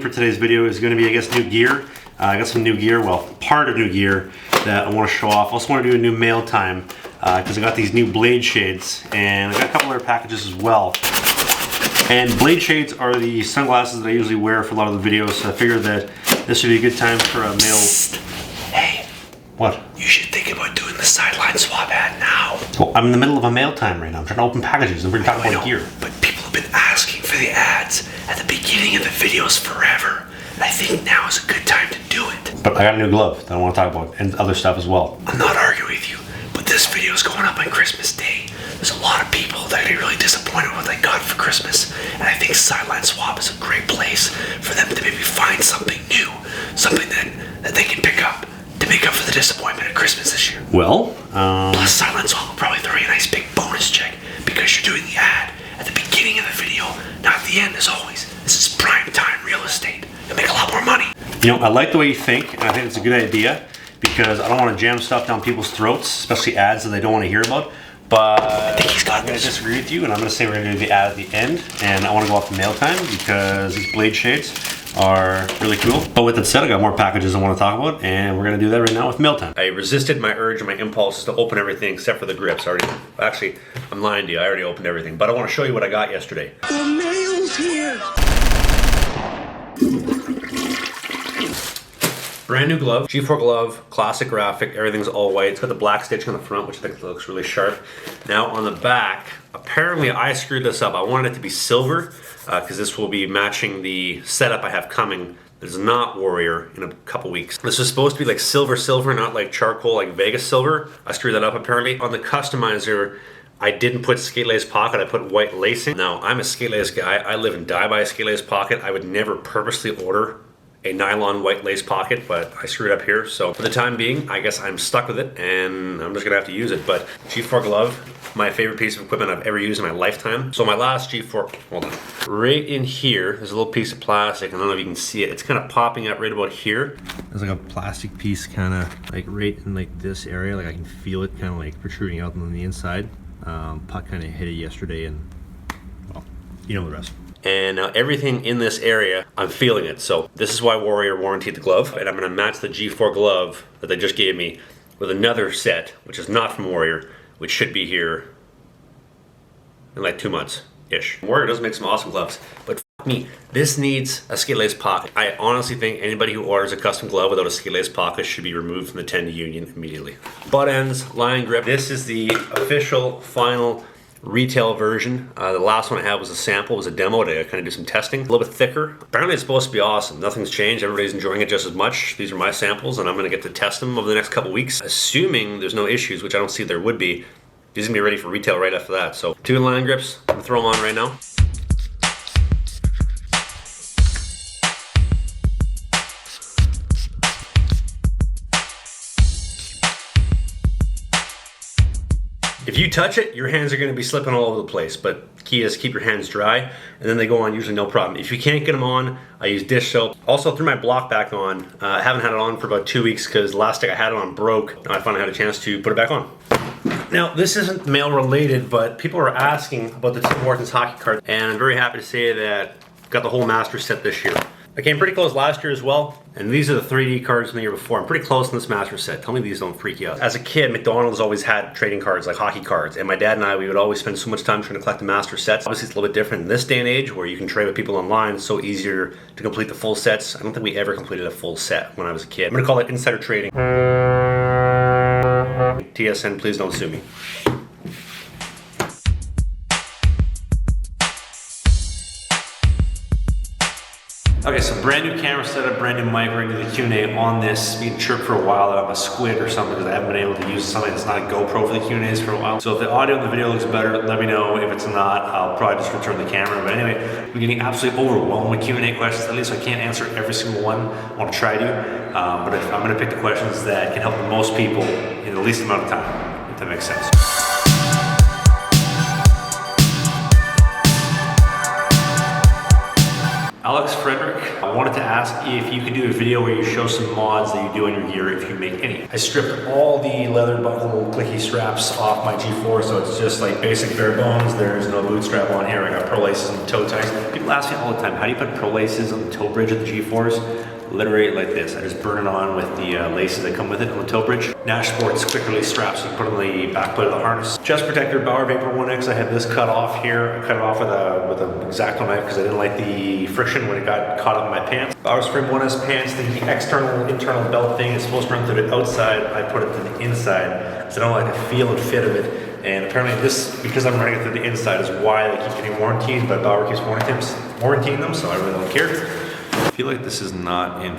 for today's video is going to be, I guess, new gear. I got some new gear, well, part of new gear that I want to show off. I also want to do a new mail time because I got these new blade shades and I got a couple other packages as well. And blade shades are the sunglasses that I usually wear for a lot of the videos, so I figured that this would be a good time for a mail. Hey. What? You should think about doing the sideline swap ad now. Well, I'm in the middle of a mail time right now. I'm trying to open packages and we're talking about gear. But people have been asking for the ads at the beginning of the videos forever. And I think now is a good time to do it. But I got a new glove that I want to talk about and other stuff as well. I'm not arguing with you, but this video is going up on Christmas Day. There's a lot of people that are really disappointed with what they got for Christmas. And I think Sideline Swap is a great place for them to maybe find something new, something that they can pick up to make up for the disappointment at Christmas this year. Well, plus Sideline Swap will probably throw you a nice big bonus check because you're doing the ad at the beginning of the video, not at the end as always. This is prime time real estate. You'll make a lot more money. You know, I like the way you think, and I think it's a good idea because I don't want to jam stuff down people's throats, especially ads that they don't want to hear about. But I think he's got I'm going to disagree with you, and I'm going to say we're going to do the ad at the end, and I want to go off the mail time because these blade shades are really cool. But with that said, I got more packages I want to talk about, and we're going to do that right now with mail time. I resisted my urge and my impulses to open everything except for the grips. Actually, I'm lying to you. I already opened everything, but I want to show you what I got yesterday. The mail's here. Brand new glove, G4 glove, classic graphic, everything's all white. It's got the black stitching on the front, which I think looks really sharp. Now on the back, apparently I screwed this up. I wanted it to be silver because this will be matching the setup I have coming. It's not Warrior in a couple weeks. This is supposed to be like silver, not like charcoal, like Vegas silver. I screwed that up apparently. On the customizer, I didn't put skate lace pocket, I put white lacing. Now I'm a skate lace guy. I live and die by a skate lace pocket. I would never purposely order a nylon white lace pocket, but I screwed up here. So for the time being, I guess I'm stuck with it and I'm just gonna have to use it. But G4 glove, my favorite piece of equipment I've ever used in my lifetime. So my last G4, hold on. Right in here, there's a little piece of plastic. I don't know if you can see it. It's kind of popping up right about here. There's like a plastic piece kind of like right in like this area. Like I can feel it kind of like protruding out on the inside. Puck kind of hit it yesterday and well, you know the rest. And now everything in this area, I'm feeling it. So this is why Warrior warranted the glove. And I'm gonna match the G4 glove that they just gave me with another set, which is not from Warrior, which should be here in like 2 months-ish. Warrior does make some awesome gloves, but f me, this needs a skate lace pocket. I honestly think anybody who orders a custom glove without a skate lace pocket should be removed from the 10 union immediately. Butt ends, line grip. This is the official final retail version. The last one I had was a sample, was a demo to kind of do some testing. A little bit thicker. Apparently it's supposed to be awesome. Nothing's changed. Everybody's enjoying it just as much. These are my samples and I'm gonna get to test them over the next couple weeks. Assuming there's no issues, which I don't see there would be, these are gonna be ready for retail right after that. So 2 line grips, I'm gonna throw them on right now. If you touch it, your hands are going to be slipping all over the place, but key is keep your hands dry, and then they go on usually no problem. If you can't get them on, I use dish soap. Also threw my block back on. I haven't had it on for about 2 weeks because the last stick I had it on broke. Now I finally had a chance to put it back on. Now this isn't mail related, but people are asking about the Tim Hortons hockey card, and I'm very happy to say that I've got the whole master set this year. I came pretty close last year as well, and these are the 3D cards from the year before. I'm pretty close in this master set. Tell me these don't freak you out. As a kid, McDonald's always had trading cards, like hockey cards, and my dad and I, we would always spend so much time trying to collect the master sets. Obviously, it's a little bit different in this day and age where you can trade with people online. It's so easier to complete the full sets. I don't think we ever completed a full set when I was a kid. I'm gonna call it insider trading. TSN, please don't sue me. Okay, so brand new camera setup, brand new mic. We're gonna do the Q&A on this. Been chirped for a while that I'm a squid or something because I haven't been able to use something that's not a GoPro for the Q&As for a while. So if the audio and the video looks better, let me know. If it's not, I'll probably just return the camera. But anyway, I'm getting absolutely overwhelmed with Q&A questions. At least I can't answer every single one. I want to try to, but I'm gonna pick the questions that can help the most people in the least amount of time, if that makes sense. Alex Frederick I wanted to ask if you could do a video where you show some mods that you do on your gear, if you make any. I stripped all the leather buckle clicky straps off my G4, so it's just like basic bare bones. There's no boot strap on here. I got pro laces and toe ties. People ask me all the time, how do you put pro laces on the toe bridge of the G4s? Literally like this. I just burn it on with the laces that come with it on the toe bridge. Nash Sports quick release straps, you put on the back plate of the harness. Chest protector, Bauer Vapor 1X. I had this cut off here. I cut it off with an X-Acto knife because I didn't like the friction when it got caught up in my pants. Bauer Spring 1S pants, the external internal belt thing is supposed to run through the outside. I put it to the inside because I don't like the feel and fit of it. And apparently this, because I'm running it through the inside, is why they keep getting warranties, but Bauer keeps warrantying them, so I really don't care. I feel like this is not in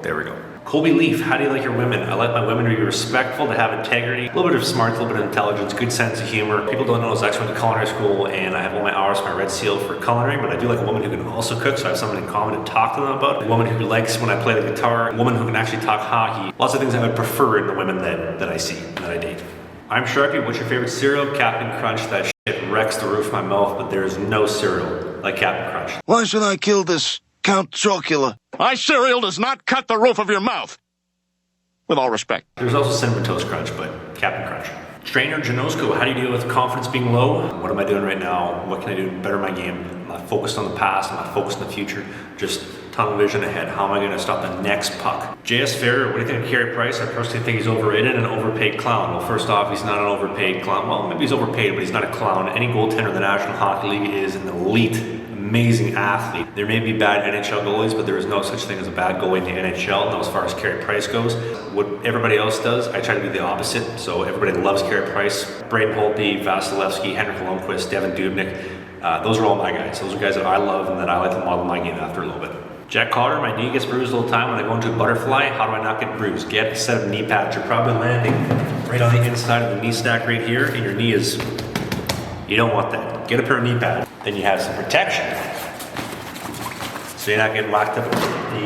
there we go. Colby Leaf, how do you like your women? I like my women to be respectful, to have integrity, a little bit of smarts, a little bit of intelligence, good sense of humor. People don't know I actually went to culinary school and I have all my hours for my Red Seal for culinary, but I do like a woman who can also cook, so I have something in common to talk to them about. A woman who likes when I play the guitar, a woman who can actually talk hockey. Lots of things I would prefer in the women that I see, that I date. I'm Sharpie, what's your favorite cereal? Captain Crunch, that shit wrecks the roof of my mouth, but there's no cereal like Captain Crunch. Why should I kill this Count Chocula? My cereal does not cut the roof of your mouth. With all respect. There's also Cinnamon Toast Crunch, but Captain Crunch. Trainer Janosco, how do you deal with confidence being low? What am I doing right now? What can I do to better my game? I'm not focused on the past, I'm not focused on the future. Just tunnel vision ahead. How am I gonna stop the next puck? JS Ferrer, what do you think of Carey Price? I personally think he's overrated and an overpaid clown. Well, first off, he's not an overpaid clown. Well, maybe he's overpaid, but he's not a clown. Any goaltender in the National Hockey League is an elite, amazing athlete. There may be bad NHL goalies, but there is no such thing as a bad goalie in the NHL. Now, as far as Carey Price goes, what everybody else does, I try to be the opposite. So everybody loves Carey Price. Braden Holtby, Vasilevsky, Henrik Lundqvist, Devin Dubnyk. Those are all my guys. Those are guys that I love and that I like to model my game after a little bit. Jack Cotter, my knee gets bruised all the time when I go into a butterfly. How do I not get bruised? Get a set of knee pads. You're probably landing right on the inside of the knee stack right here, and your knee is, you don't want that. Get a pair of knee pads. Then you have some protection. So you're not getting locked up in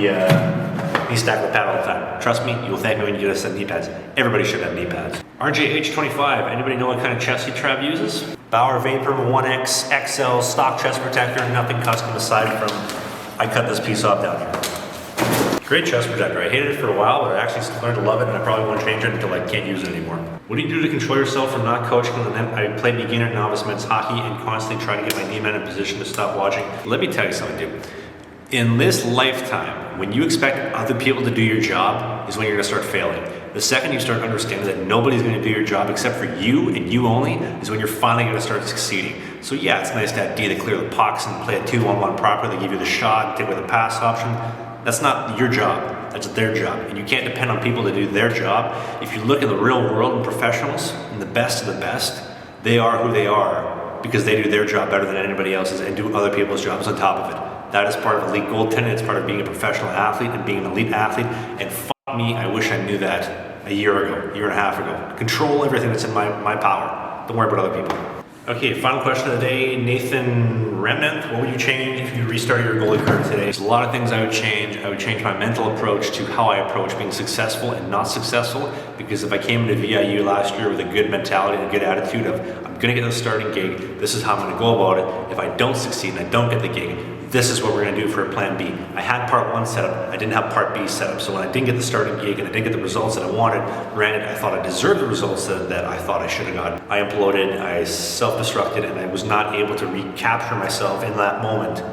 the knee stack with the pad all the time. Trust me, you will thank me when you get a set of knee pads. Everybody should have knee pads. RJH25, anybody know what kind of chest Trav uses? Bauer Vapor 1X XL stock chest protector, nothing custom aside from I cut this piece off down here. Great chest protector. I hated it for a while, but I actually learned to love it, and I probably won't change it until I can't use it anymore. What do you do to control yourself from not coaching? And then I play beginner novice men's hockey and constantly try to get my knee man in position to stop watching. Let me tell you something, dude. In this lifetime, when you expect other people to do your job is when you're gonna start failing. The second you start understanding that nobody's gonna do your job except for you and you only is when you're finally gonna start succeeding. So yeah, it's nice to have D to clear the pucks and play a 2-1-1 properly, give you the shot, and take away the pass option. That's not your job, that's their job. And you can't depend on people to do their job. If you look in the real world and professionals, and the best of the best, they are who they are because they do their job better than anybody else's and do other people's jobs on top of it. That is part of elite goaltending, it's part of being a professional athlete and being an elite athlete. And fuck me, I wish I knew that a year ago, a year and a half ago. Control everything that's in my power. Don't worry about other people. Okay, final question of the day. Nathan Remnant, what would you change if you restarted your goalie career today? There's a lot of things I would change. I would change my mental approach to how I approach being successful and not successful. Because if I came into VIU last year with a good mentality and a good attitude of, I'm gonna get the starting gig, this is how I'm gonna go about it. If I don't succeed and I don't get the gig, this is what we're gonna do for a plan B. I had part one set up, I didn't have part B set up. So when I didn't get the starting gig and I didn't get the results that I wanted, granted, I thought I deserved the results that I thought I should have gotten. I imploded, I self-destructed, and I was not able to recapture myself in that moment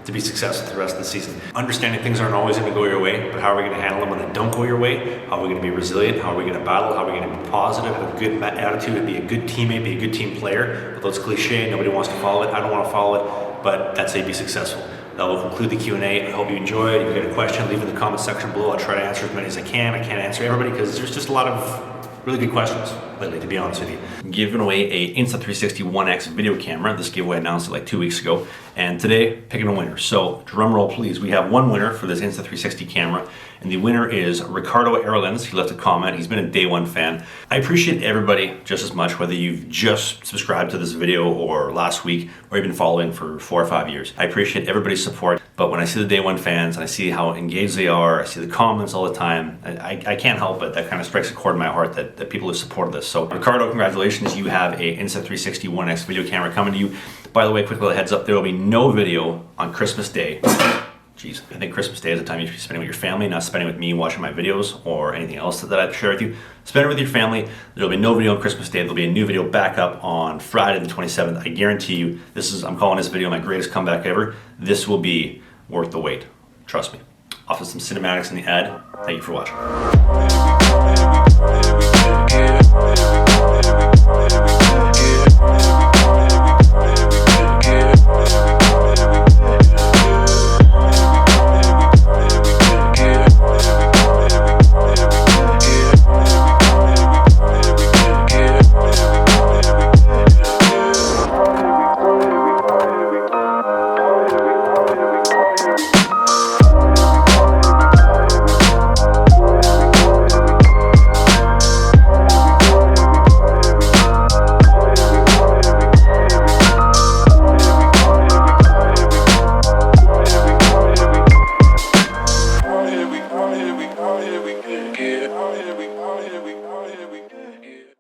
to be successful the rest of the season. Understanding things aren't always gonna go your way, but how are we gonna handle them when they don't go your way? How are we gonna be resilient? How are we gonna battle? How are we gonna be positive, have a good attitude, be a good teammate, be a good team player? Although it's cliche, nobody wants to follow it, I don't wanna follow it, but that's how you be successful. That will conclude the Q&A. I hope you enjoyed. If you got a question, leave it in the comment section below. I'll try to answer as many as I can. I can't answer everybody because there's just a lot of really good questions lately, to be honest with you. Giving away a Insta360 One X video camera. This giveaway announced it like 2 weeks ago. And today, picking a winner. So drum roll please. We have one winner for this Insta360 camera. And the winner is Ricardo Erlens. He left a comment. He's been a day one fan. I appreciate everybody just as much, whether you've just subscribed to this video or last week, or you've been following for 4 or 5 years. I appreciate everybody's support. But when I see the day one fans and I see how engaged they are, I see the comments all the time, I can't help it. That kind of strikes a chord in my heart that people have supported this. So Ricardo, congratulations. You have a Insta360 One X video camera coming to you. By the way, quick little heads up, there will be no video on Christmas Day. Geez, I think Christmas Day is a time you should be spending with your family, not spending with me watching my videos or anything else that I share with you. Spend it with your family. There'll be no video on Christmas Day. There'll be a new video back up on Friday the 27th. I guarantee you, I'm calling this video my greatest comeback ever. This will be worth the wait. Trust me. Off to some cinematics in the ad. Thank you for watching.